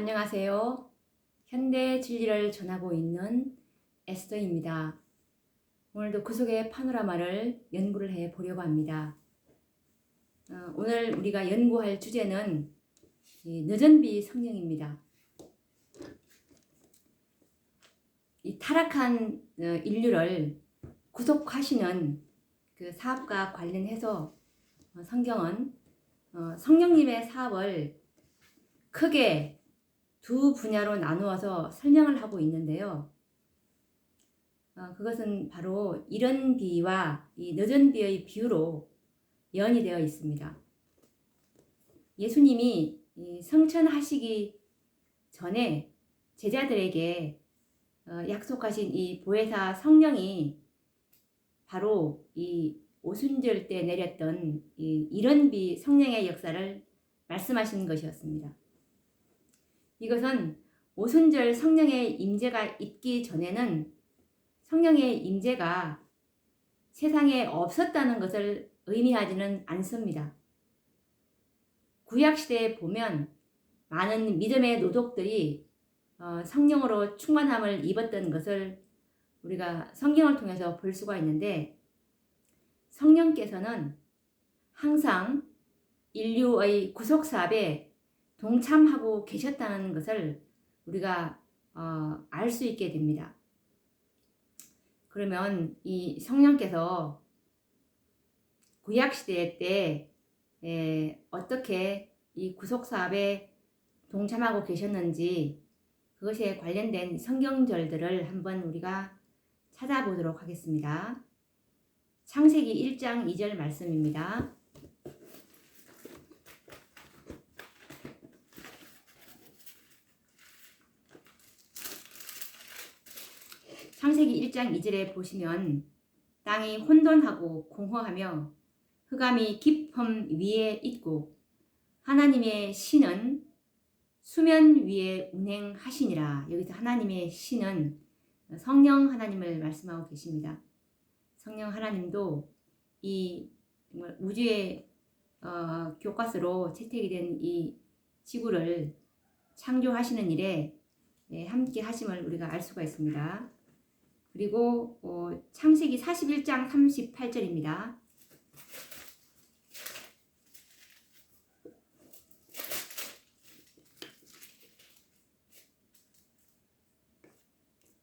안녕하세요. 현대 진리를 전하고 있는 에스더입니다. 오늘도 그 속의 파노라마를 연구를 해 보려고 합니다. 오늘 우리가 연구할 주제는 늦은비 성령입니다. 이 타락한 인류를 구속하시는 그 사업과 관련해서 성경은 성령님의 사업을 크게 두 분야로 나누어서 설명을 하고 있는데요. 그것은 바로 이른 비와 이 늦은 비의 비유로 예언이 되어 있습니다. 예수님이 성천하시기 전에 제자들에게 약속하신 이 보혜사 성령이 바로 이 오순절 때 내렸던 이 이른 비 성령의 역사를 말씀하신 것이었습니다. 이것은 오순절 성령의 임재가 있기 전에는 성령의 임재가 세상에 없었다는 것을 의미하지는 않습니다. 구약시대에 보면 많은 믿음의 노족들이 성령으로 충만함을 입었던 것을 우리가 성경을 통해서 볼 수가 있는데, 성령께서는 항상 인류의 구속사업에 동참하고 계셨다는 것을 우리가 알 수 있게 됩니다. 그러면 이 성령께서 구약시대 때 어떻게 이 구속사업에 동참하고 계셨는지 그것에 관련된 성경절들을 한번 우리가 찾아보도록 하겠습니다. 창세기 1장 2절 말씀입니다. 창세기 1장 2절에 보시면 땅이 혼돈하고 공허하며 흑암이 깊음 위에 있고 하나님의 신은 수면 위에 운행하시니라. 여기서 하나님의 신은 성령 하나님을 말씀하고 계십니다. 성령 하나님도 이 우주의 교과서로 채택이 된 이 지구를 창조하시는 일에 함께 하심을 우리가 알 수가 있습니다. 그리고 창세기 41장 38절입니다.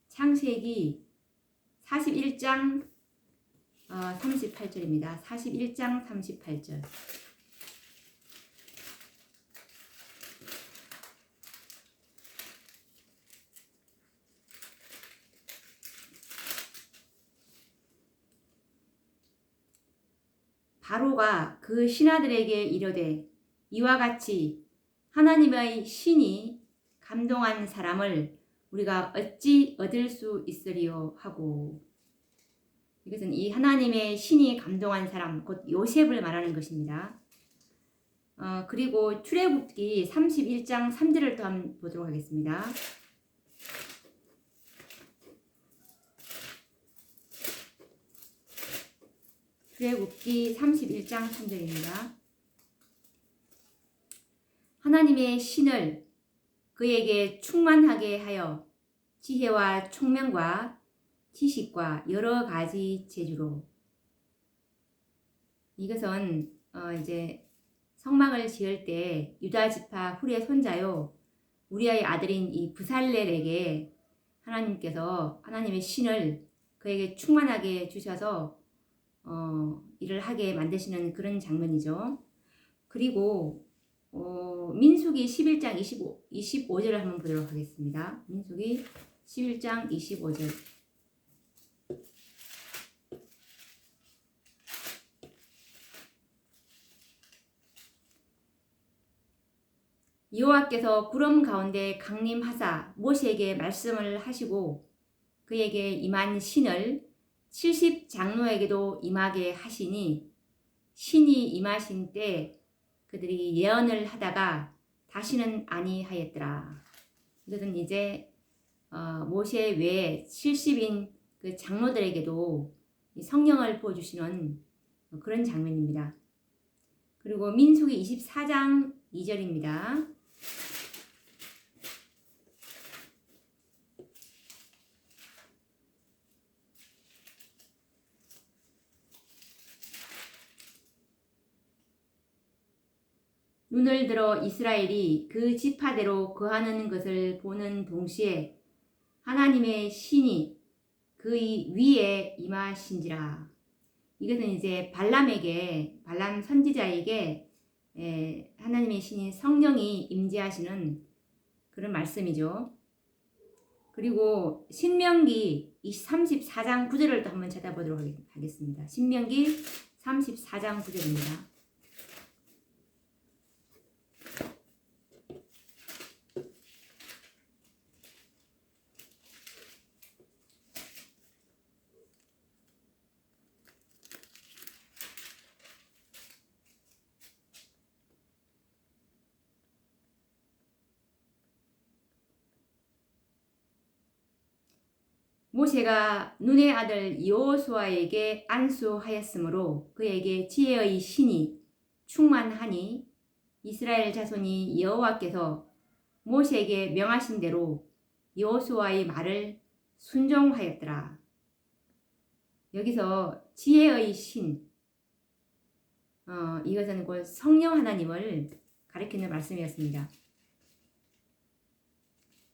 창세기 41장 38절입니다. 41장 38절. 바로가 그 신하들에게 이르되 이와 같이 하나님의 신이 감동한 사람을 우리가 어찌 얻을 수 있으리요 하고, 이것은 이 하나님의 신이 감동한 사람 곧 요셉을 말하는 것입니다. 그리고 출애굽기 31장 3절을 또 한번 보도록 하겠습니다. 출애굽기 31장 3절입니다. 하나님의 신을 그에게 충만하게 하여 지혜와 총명과 지식과 여러 가지 재주로. 이것은 이제 성막을 지을 때 유다 지파 훌의 손자요 우리아의 아들인 이 브살렐에게 하나님께서 하나님의 신을 그에게 충만하게 주셔서 일을 하게 만드시는 그런 장면이죠. 그리고 민수기 11장 25절을 한번 보도록 하겠습니다. 민수기 11장 25절. 여호와께서 구름 가운데 강림하사 모세에게 말씀을 하시고 그에게 임한 신을 70장로에게도 임하게 하시니 신이 임하신 때 그들이 예언을 하다가 다시는 아니하였더라. 이것은 이제 모세 외에 70인 그 장로들에게도 성령을 부어주시는 그런 장면입니다. 그리고 민수기 24장 2절입니다. 눈을 들어 이스라엘이 그 지파대로 거하는 것을 보는 동시에 하나님의 신이 그의 위에 임하신지라. 이것은 이제 발람 선지자에게 하나님의 신인 성령이 임재하시는 그런 말씀이죠. 그리고 신명기 34장 9절을 또 한번 찾아보도록 하겠습니다. 신명기 34장 9절입니다. 모세가 눈의 아들 여호수아에게 안수하였으므로 그에게 지혜의 신이 충만하니 이스라엘 자손이 여호와께서 모세에게 명하신 대로 여호수아의 말을 순종하였더라. 여기서 지혜의 신, 이것은 곧 성령 하나님을 가리키는 말씀이었습니다.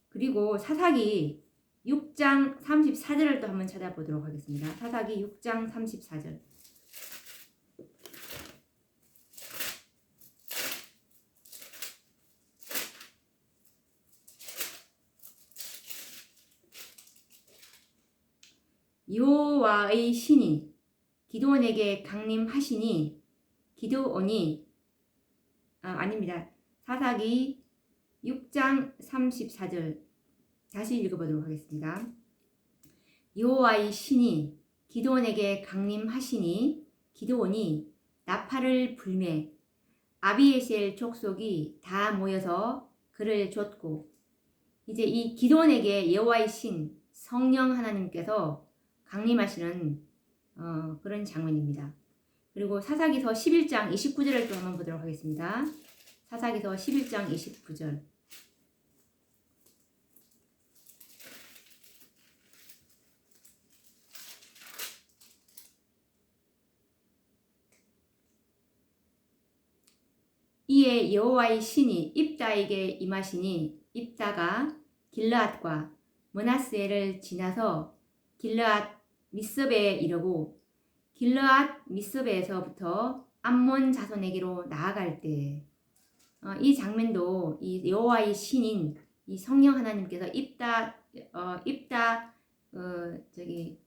그리고 사사기 6장 34절을 또 한번 찾아보도록 하겠습니다. 사사기 6장 34절. 여호와의 신이 기드온에게 강림하시니 기드온이 아닙니다. 사사기 6장 34절 다시 읽어보도록 하겠습니다. 여호와의 신이 기드온에게 강림하시니 기드온이 나팔을 불매 아비에셀 족속이 다 모여서 그를 좇고, 이제 이 기드온에게 여호와의 신 성령 하나님께서 강림하시는 그런 장면입니다. 그리고 사사기서 11장 29절을 또 한번 보도록 하겠습니다. 사사기서 11장 29절. 이에 여호와의 신이 입다에게 임하시니 입다가 길르앗과 므낫세를 지나서 길르앗 미스베에 이르고 길르앗 미스베에서부터 암몬 자손에게로 나아갈 때, 이 장면도 이 여호와의 신인 이 성령 하나님께서 입다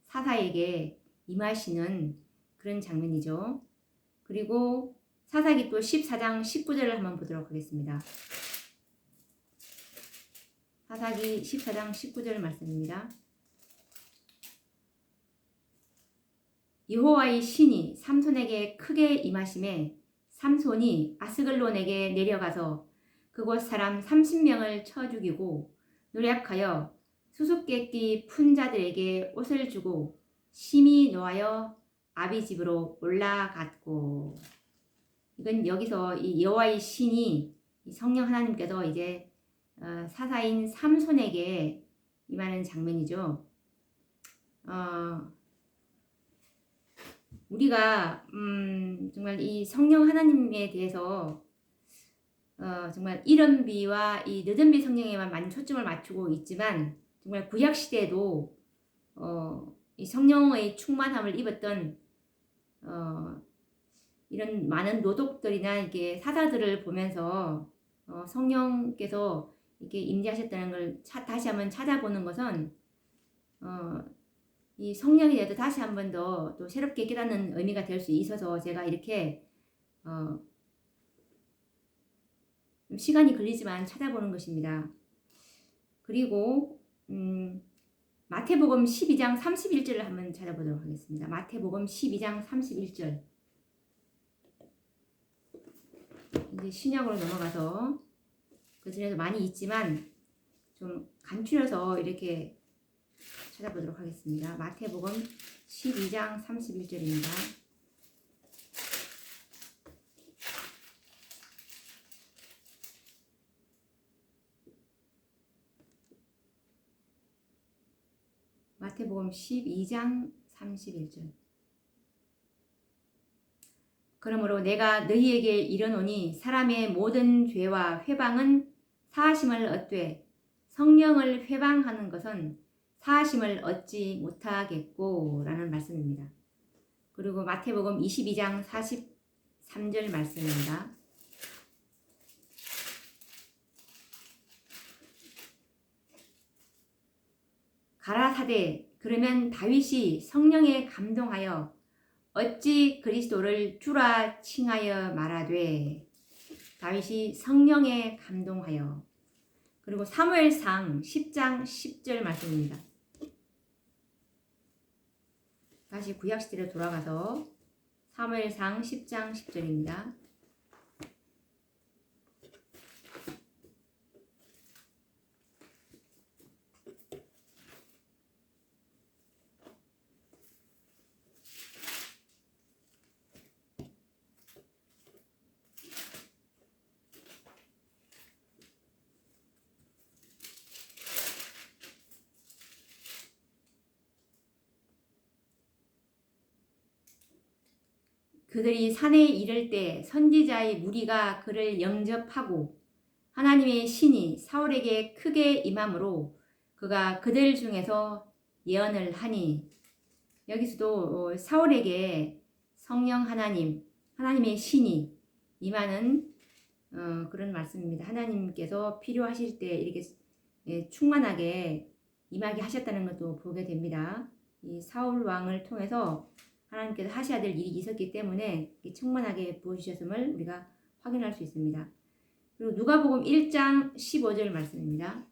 사사에게 임하시는 그런 장면이죠. 그리고 사사기 또 14장 19절을 한번 보도록 하겠습니다. 사사기 14장 19절 말씀입니다. 여호와의 신이 삼손에게 크게 임하심에 삼손이 아스글론에게 내려가서 그곳 사람 30명을 쳐 죽이고 노략하여 수수께끼 푼 자들에게 옷을 주고 심히 노하여 아비 집으로 올라갔고. 이건 여기서 이 여호와의 신이 이 성령 하나님께서 이제 사사인 삼손에게 임하는 장면이죠. 우리가 정말 이 성령 하나님에 대해서 정말 이른비와 이 늦은비 성령에만 많이 초점을 맞추고 있지만, 정말 구약 시대에도 이 성령의 충만함을 입었던 이런 많은 노독들이나 이렇게 사사들을 보면서 성령께서 이렇게 임재하셨다는 걸 다시 한번 찾아보는 것은 이 성령에 대해서 다시 한 번 더 또 새롭게 깨닫는 의미가 될 수 있어서 제가 이렇게 시간이 걸리지만 찾아보는 것입니다. 그리고 마태복음 12장 31절을 한번 찾아보도록 하겠습니다. 마태복음 12장 31절. 이제 신약으로 넘어가서 그 중에도 많이 있지만 좀 간추려서 이렇게 찾아보도록 하겠습니다. 마태복음 12장 31절입니다. 마태복음 12장 31절. 그러므로 내가 너희에게 이르노니 사람의 모든 죄와 회방은 사하심을 얻되 성령을 회방하는 것은 사하심을 얻지 못하겠고 라는 말씀입니다. 그리고 마태복음 22장 43절 말씀입니다. 가라사대 그러면 다윗이 성령에 감동하여 어찌 그리스도를 주라 칭하여 말하되. 다윗이 성령에 감동하여. 그리고 사무엘상 10장 10절 말씀입니다. 다시 구약시대로 돌아가서 사무엘상 10장 10절입니다. 그들이 산에 이를 때 선지자의 무리가 그를 영접하고 하나님의 신이 사울에게 크게 임함으로 그가 그들 중에서 예언을 하니. 여기서도 사울에게 성령 하나님의 신이 임하는 그런 말씀입니다. 하나님께서 필요하실 때 이렇게 충만하게 임하게 하셨다는 것도 보게 됩니다. 이 사울 왕을 통해서 하나님께서 하셔야 될 일이 있었기 때문에 충만하게 부어주셨음을 우리가 확인할 수 있습니다. 그리고 누가복음 1장 15절 말씀입니다.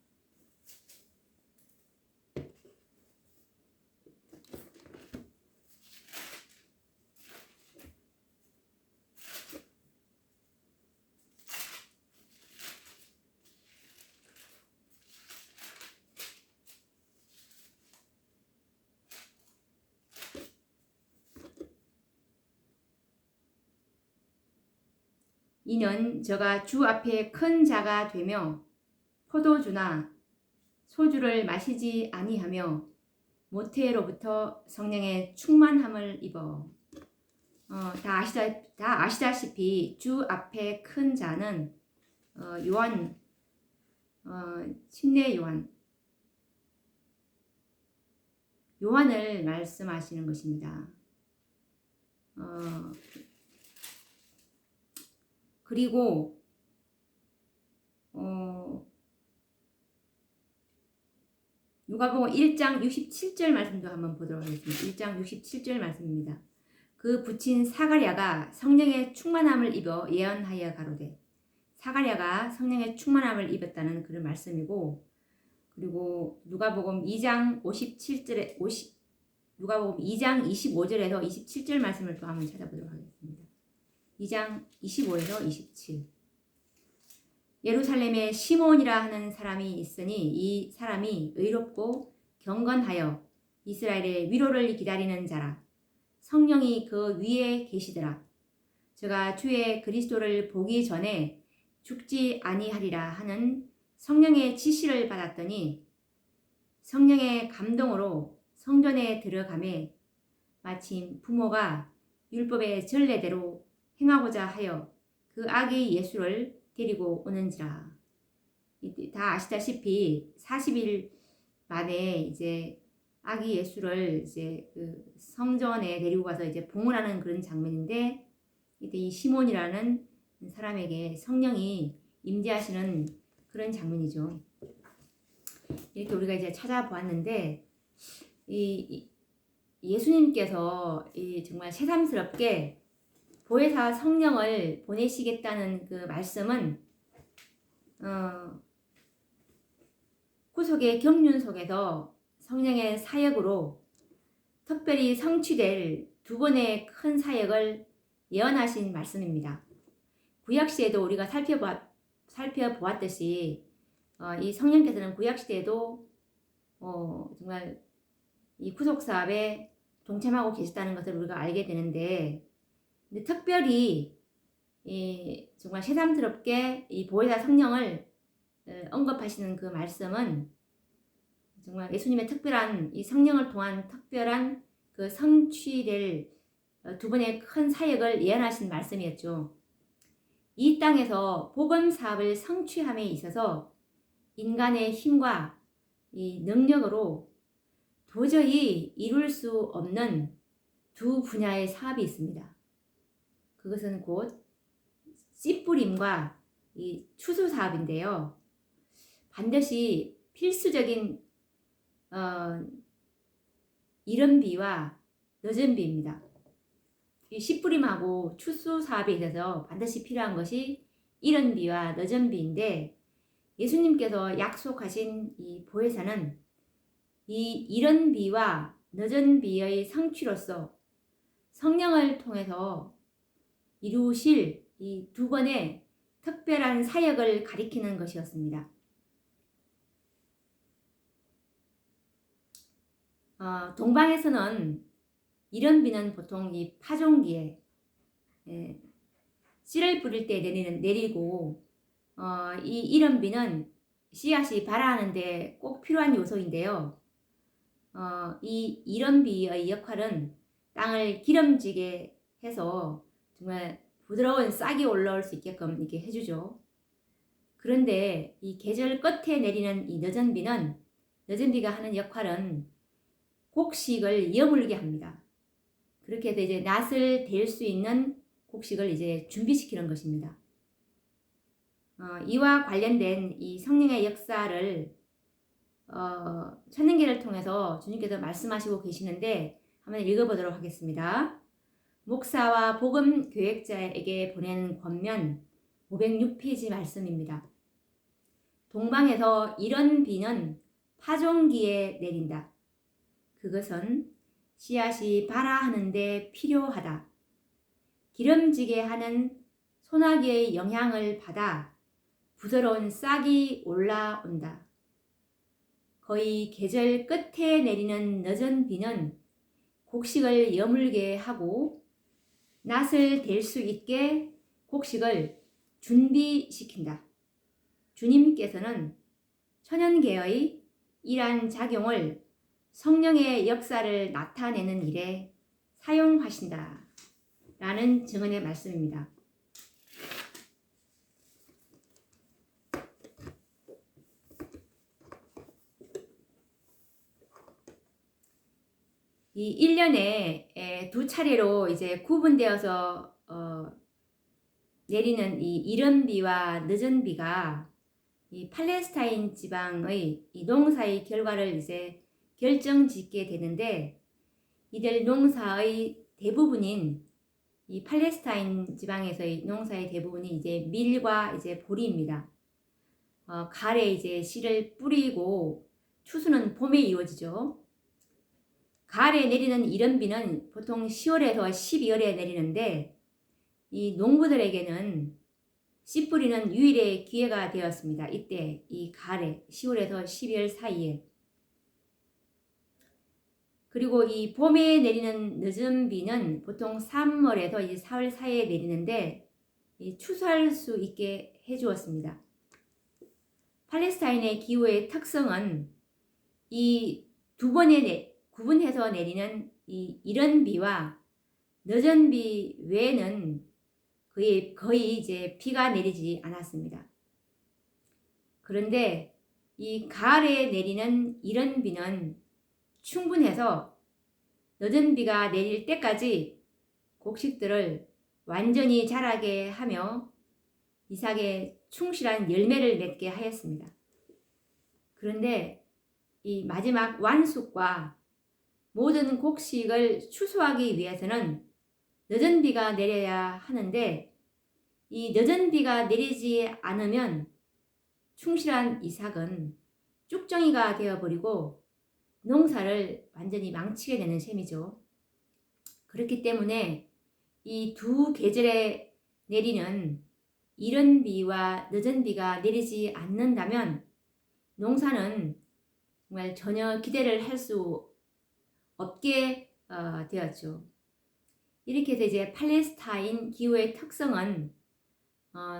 이는 저가 주 앞에 큰 자가 되며 포도주나 소주를 마시지 아니하며 모태로부터 성령의 충만함을 입어. 다 아시다시피 주 앞에 큰 자는 침례 요한을 말씀하시는 것입니다. 그리고 누가복음 1장 67절 말씀도 한번 보도록 하겠습니다. 1장 67절 말씀입니다. 그 붙인 사가랴가 성령의 충만함을 입어 예언하여 가로되. 사가랴가 성령의 충만함을 입었다는 그런 말씀이고, 그리고 누가복음 2장 25절에서 27절 말씀을 또 한번 찾아보도록 하겠습니다. 2장 25에서 27. 예루살렘에 시몬이라 하는 사람이 있으니 이 사람이 의롭고 경건하여 이스라엘의 위로를 기다리는 자라. 성령이 그 위에 계시더라. 저가 주의 그리스도를 보기 전에 죽지 아니하리라 하는 성령의 지시를 받았더니 성령의 감동으로 성전에 들어가매 마침 부모가 율법의 전례대로 행하고자 하여 그 아기 예수를 데리고 오는지라. 다 아시다시피 40일 만에 이제 아기 예수를 이제 그 성전에 데리고 가서 이제 봉헌하는 그런 장면인데, 이때 이 시몬이라는 사람에게 성령이 임재하시는 그런 장면이죠. 이렇게 우리가 이제 찾아보았는데, 이 예수님께서 정말 새삼스럽게 보혜사 성령을 보내시겠다는 그 말씀은 구속의 경륜 속에서 성령의 사역으로 특별히 성취될 두 번의 큰 사역을 예언하신 말씀입니다. 구약시대에도 우리가 살펴보았듯이 이 성령께서는 구약시대에도 정말 이 구속사업에 동참하고 계셨다는 것을 우리가 알게 되는데, 근데 특별히 정말 새삼스럽게 이 보혜사 성령을 언급하시는 그 말씀은 정말 예수님의 특별한 이 성령을 통한 특별한 그 성취될 두 번의 큰 사역을 예언하신 말씀이었죠. 이 땅에서 복음 사업을 성취함에 있어서 인간의 힘과 이 능력으로 도저히 이룰 수 없는 두 분야의 사업이 있습니다. 그것은 곧 씨뿌림과 이 추수 사업인데요. 반드시 필수적인 이른비와 늦은비입니다. 이 씨뿌림하고 추수 사업에 있어서 반드시 필요한 것이 이른비와 늦은비인데, 예수님께서 약속하신 이 보혜사는 이 이른비와 늦은비의 성취로서 성령을 통해서 이루실 이 두 번의 특별한 사역을 가리키는 것이었습니다. 동방에서는 이른비는 보통 이 파종기에 씨를 뿌릴 때 내리고, 이 이른비는 씨앗이 발아하는데 꼭 필요한 요소인데요. 이 이른비의 역할은 땅을 기름지게 해서 정말 부드러운 싹이 올라올 수 있게끔 이렇게 해주죠. 그런데 이 계절 끝에 내리는 이 늦은비가 하는 역할은 곡식을 여물게 합니다. 그렇게 해서 이제 낫을 댈 수 있는 곡식을 이제 준비시키는 것입니다. 이와 관련된 이 성령의 역사를 천년계를 통해서 주님께서 말씀하시고 계시는데 한번 읽어보도록 하겠습니다. 목사와 복음 교역자에게 보낸 권면 506페이지 말씀입니다. 동방에서 이런 비는 파종기에 내린다. 그것은 씨앗이 발아하는데 필요하다. 기름지게 하는 소나기의 영향을 받아 부드러운 싹이 올라온다. 거의 계절 끝에 내리는 늦은 비는 곡식을 여물게 하고 낫을 댈 수 있게 곡식을 준비시킨다. 주님께서는 천연계의 이러한 작용을 성령의 역사를 나타내는 일에 사용하신다. 라는 증언의 말씀입니다. 이 1년에 두 차례로 이제 구분되어서 내리는 이 이른 비와 늦은 비가 이 팔레스타인 지방의 이 농사의 결과를 이제 결정짓게 되는데, 이들 농사의 대부분인 이 팔레스타인 지방에서의 농사의 대부분이 이제 밀과 이제 보리입니다. 가을에 이제 씨를 뿌리고 추수는 봄에 이루어지죠. 가을에 내리는 이른 비는 보통 10월에서 12월에 내리는데, 이 농부들에게는 씨 뿌리는 유일의 기회가 되었습니다. 이때 이 가을에 10월에서 12월 사이에. 그리고 이 봄에 내리는 늦은 비는 보통 3월에서 이제 4월 사이에 내리는데, 추수할 수 있게 해주었습니다. 팔레스타인의 기후의 특성은 이 두 번에 구분해서 내리는 이 이른 비와 늦은 비 외에는 거의 이제 비가 내리지 않았습니다. 그런데 이 가을에 내리는 이른 비는 충분해서 늦은 비가 내릴 때까지 곡식들을 완전히 자라게 하며 이삭에 충실한 열매를 맺게 하였습니다. 그런데 이 마지막 완숙과 모든 곡식을 추수하기 위해서는 늦은 비가 내려야 하는데, 이 늦은 비가 내리지 않으면 충실한 이삭은 쭉정이가 되어버리고 농사를 완전히 망치게 되는 셈이죠. 그렇기 때문에 이 두 계절에 내리는 이른 비와 늦은 비가 내리지 않는다면 농사는 정말 전혀 기대를 할 수 없게 되었죠. 이렇게 해서 이제 팔레스타인 기후의 특성은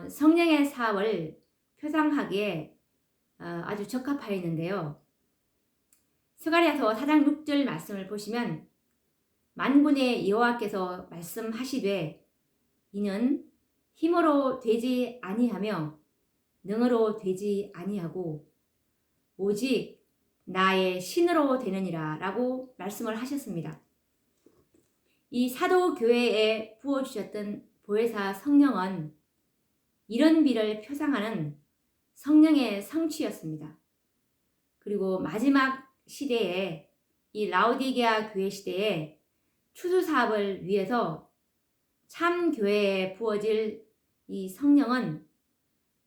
성령의 사업을 표상하기에 아주 적합하였는데요. 스가랴서 4장 6절 말씀을 보시면 만군의 여호와께서 말씀하시되 이는 힘으로 되지 아니하며 능으로 되지 아니하고 오직 나의 신으로 되느니라 라고 말씀을 하셨습니다. 이 사도교회에 부어주셨던 보혜사 성령은 이런 비를 표상하는 성령의 성취였습니다. 그리고 마지막 시대에 이 라오디게아 교회 시대에 추수 사업을 위해서 참 교회에 부어질 이 성령은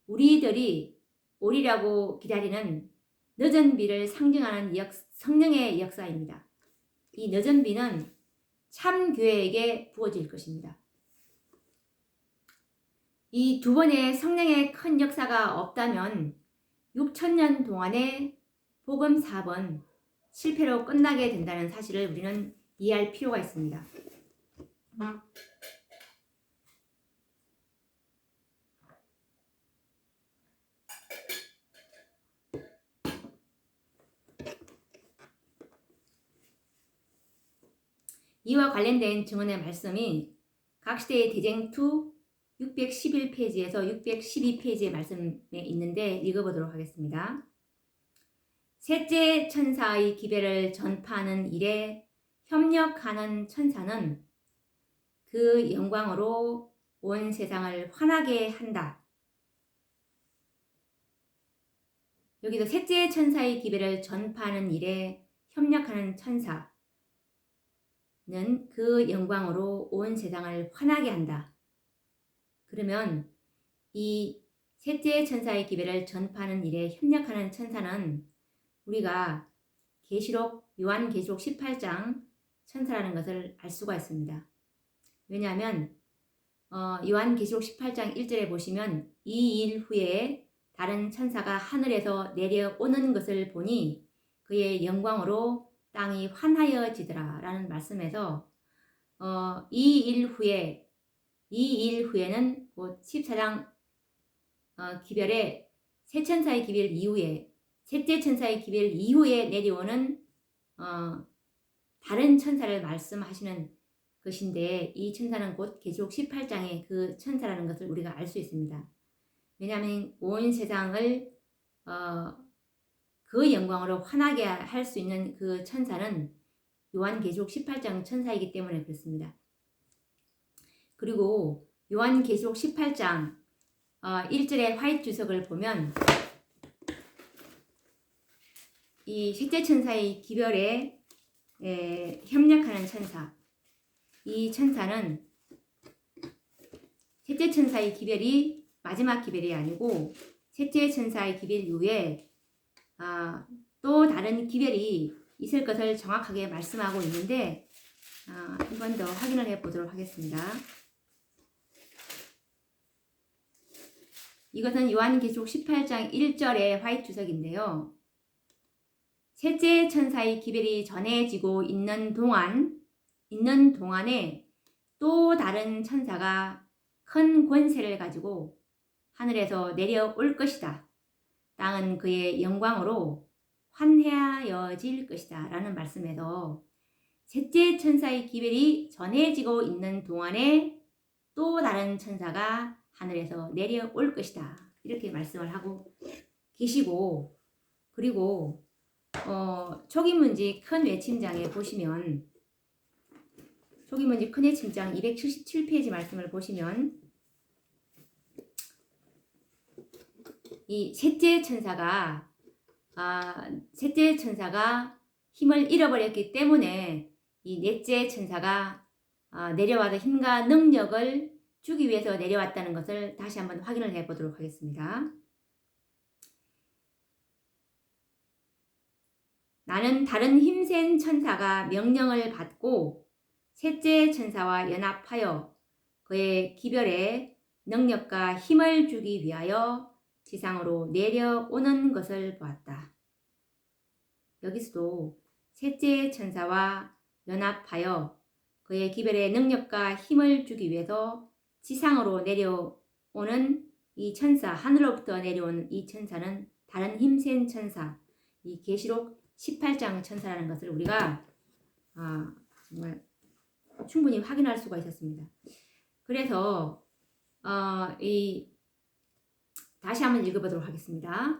우리들이 오리라고 기다리는 늦은 비를 상징하는 성령의 역사입니다. 이 늦은 비는 참 교회에게 부어질 것입니다. 이 두 번의 성령의 큰 역사가 없다면 6,000년 동안의 복음 사업은 실패로 끝나게 된다는 사실을 우리는 이해할 필요가 있습니다. 이와 관련된 증언의 말씀이 각시대의 대쟁2 611페이지에서 612페이지의 말씀에 있는데 읽어보도록 하겠습니다. 셋째 천사의 기별을 전파하는 일에 협력하는 천사는 그 영광으로 온 세상을 환하게 한다. 여기서 셋째 천사의 기별을 전파하는 일에 협력하는 천사는 그 영광으로 온 세상을 환하게 한다. 그러면 이 셋째 천사의 기별을 전파하는 일에 협력하는 천사는 우리가 요한계시록 18장 천사라는 것을 알 수가 있습니다. 왜냐하면 요한계시록 18장 1절에 보시면 이 일 후에 다른 천사가 하늘에서 내려오는 것을 보니 그의 영광으로 땅이 환하여지더라 라는 말씀에서 이 일 후에는 곧 14장 기별의 세 천사의 기별 이후에 셋째 천사의 기별 이후에 내려오는 다른 천사를 말씀하시는 것인데 이 천사는 곧 계시록 18장의 그 천사라는 것을 우리가 알 수 있습니다. 왜냐하면 온 세상을 그 영광으로 환하게 할 수 있는 그 천사는 요한계시록 18장 천사이기 때문에 그렇습니다. 그리고 요한계시록 18장 1절의 화이트 주석을 보면 이 셋째 천사의 기별에 협력하는 천사, 이 천사는 셋째 천사의 기별이 마지막 기별이 아니고 셋째 천사의 기별 이후에 또 다른 기별이 있을 것을 정확하게 말씀하고 있는데 한 번 더 확인을 해보도록 하겠습니다. 이것은 요한계시록 18장 1절의 화이트 주석인데요. 셋째 천사의 기별이 전해지고 있는 동안에 또 다른 천사가 큰 권세를 가지고 하늘에서 내려올 것이다. 땅은 그의 영광으로 환해하여질 것이다. 라는 말씀에서 셋째 천사의 기별이 전해지고 있는 동안에 또 다른 천사가 하늘에서 내려올 것이다. 이렇게 말씀을 하고 계시고, 그리고 초기문지 큰 외침장에 보시면 초기문지 큰 외침장 277페이지 말씀을 보시면 이 셋째 천사가 힘을 잃어버렸기 때문에 이 넷째 천사가 내려와서 힘과 능력을 주기 위해서 내려왔다는 것을 다시 한번 확인을 해보도록 하겠습니다. 나는 다른 힘센 천사가 명령을 받고 셋째 천사와 연합하여 그의 기별에 능력과 힘을 주기 위하여 지상으로 내려오는 것을 보았다. 여기서도 셋째 천사와 연합하여 그의 기별에 능력과 힘을 주기 위해서 지상으로 내려오는 이 천사, 하늘로부터 내려오는 이 천사는 다른 힘센 천사, 이 계시록 18장 천사라는 것을 우리가 정말 충분히 확인할 수가 있었습니다. 그래서 다시 한번 읽어보도록 하겠습니다.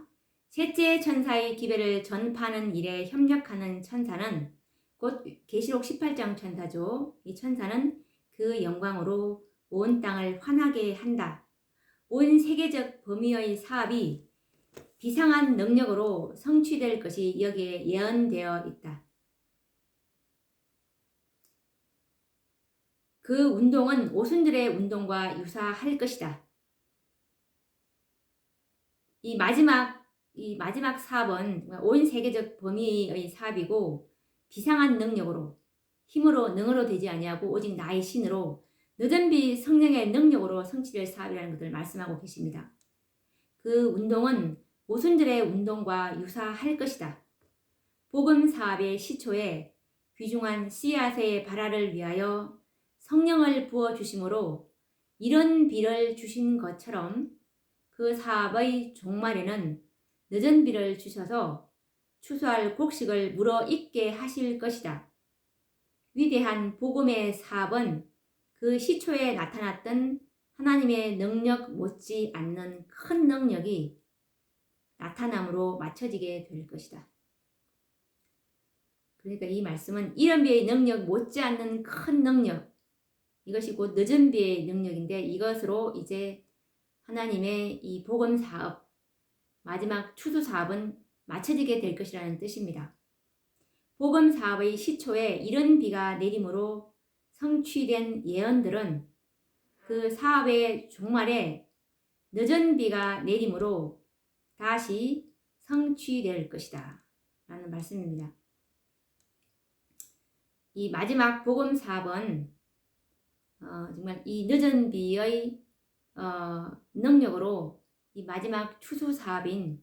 셋째 천사의 기별을 전파하는 일에 협력하는 천사는 곧 계시록 18장 천사죠. 이 천사는 그 영광으로 온 땅을 환하게 한다. 온 세계적 범위의 사업이 비상한 능력으로 성취될 것이 여기에 예언되어 있다. 그 운동은 오순절의 운동과 유사할 것이다. 이 마지막 사업은 온 세계적 범위의 사업이고 비상한 능력으로 힘으로 능으로 되지 아니하고 오직 나의 신으로 늦은 비 성령의 능력으로 성취될 사업이라는 것을 말씀하고 계십니다. 그 운동은 오순절의 운동과 유사할 것이다. 복음 사업의 시초에 귀중한 씨앗의 발화를 위하여 성령을 부어 주심으로 이런 비를 주신 것처럼 그 사업의 종말에는 늦은 비를 주셔서 추수할 곡식을 물어 있게 하실 것이다. 위대한 복음의 사업은 그 시초에 나타났던 하나님의 능력 못지 않는 큰 능력이 나타남으로 맞춰지게 될 것이다. 그러니까 이 말씀은 이른 비의 능력 못지 않는 큰 능력, 이것이 곧 늦은 비의 능력인데 이것으로 이제 하나님의 이 복음 사업, 마지막 추수 사업은 마쳐지게 될 것이라는 뜻입니다. 복음 사업의 시초에 이른 비가 내림으로 성취된 예언들은 그 사업의 종말에 늦은 비가 내림으로 다시 성취될 것이다 라는 말씀입니다. 이 마지막 복음 사업은 정말 이 늦은 비의 능력으로 이 마지막 추수 사업인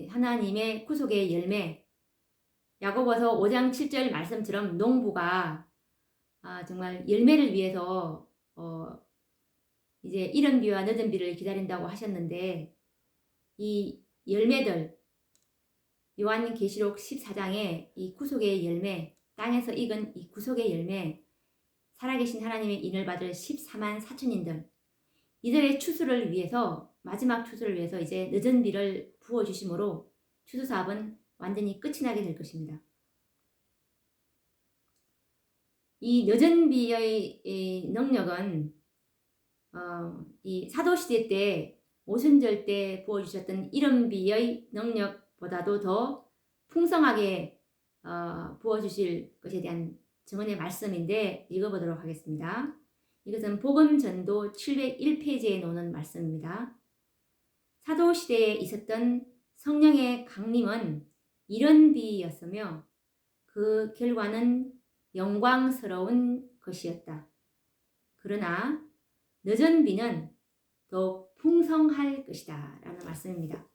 하나님의 구속의 열매, 야고보서 5장 7절 말씀처럼 농부가 정말 열매를 위해서 이제 이른 비와 늦은 비를 기다린다고 하셨는데 이 열매들 요한계시록 14장에 이 구속의 열매, 땅에서 익은 이 구속의 열매, 살아계신 하나님의 인을 받을 14만 4천인들 이들의 추수를 위해서 마지막 추수를 위해서 이제 늦은 비를 부어주심으로 추수 사업은 완전히 끝이 나게 될 것입니다. 이 늦은 비의 능력은 이 사도시대 때 오순절 때 부어주셨던 이른 비의 능력보다도 더 풍성하게 부어주실 것에 대한 증언의 말씀인데 읽어보도록 하겠습니다. 이것은 복음전도 701페이지에 놓는 말씀입니다. 사도시대에 있었던 성령의 강림은 이른 비였으며 그 결과는 영광스러운 것이었다. 그러나 늦은 비는 더욱 풍성할 것이다 라는 말씀입니다.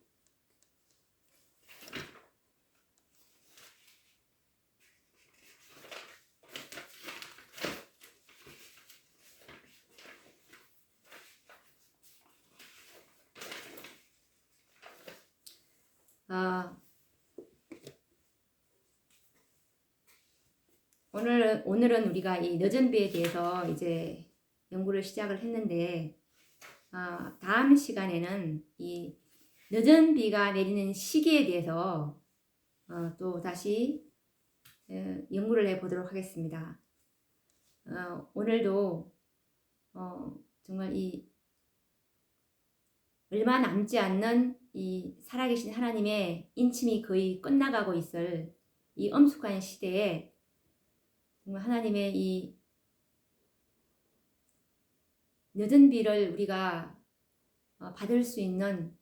오늘은 우리가 이 늦은 비에 대해서 이제 연구를 시작을 했는데 다음 시간에는 이 늦은 비가 내리는 시기에 대해서 또 다시 연구를 해보도록 하겠습니다. 오늘도 정말 이 얼마 남지 않는 이 살아계신 하나님의 인침이 거의 끝나가고 있을 이 엄숙한 시대에 정말 하나님의 이 늦은 비를 우리가 받을 수 있는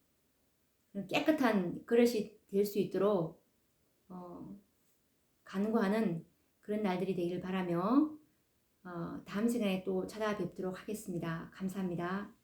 깨끗한 그릇이 될 수 있도록 간구하는 그런 날들이 되길 바라며 다음 시간에 또 찾아뵙도록 하겠습니다. 감사합니다.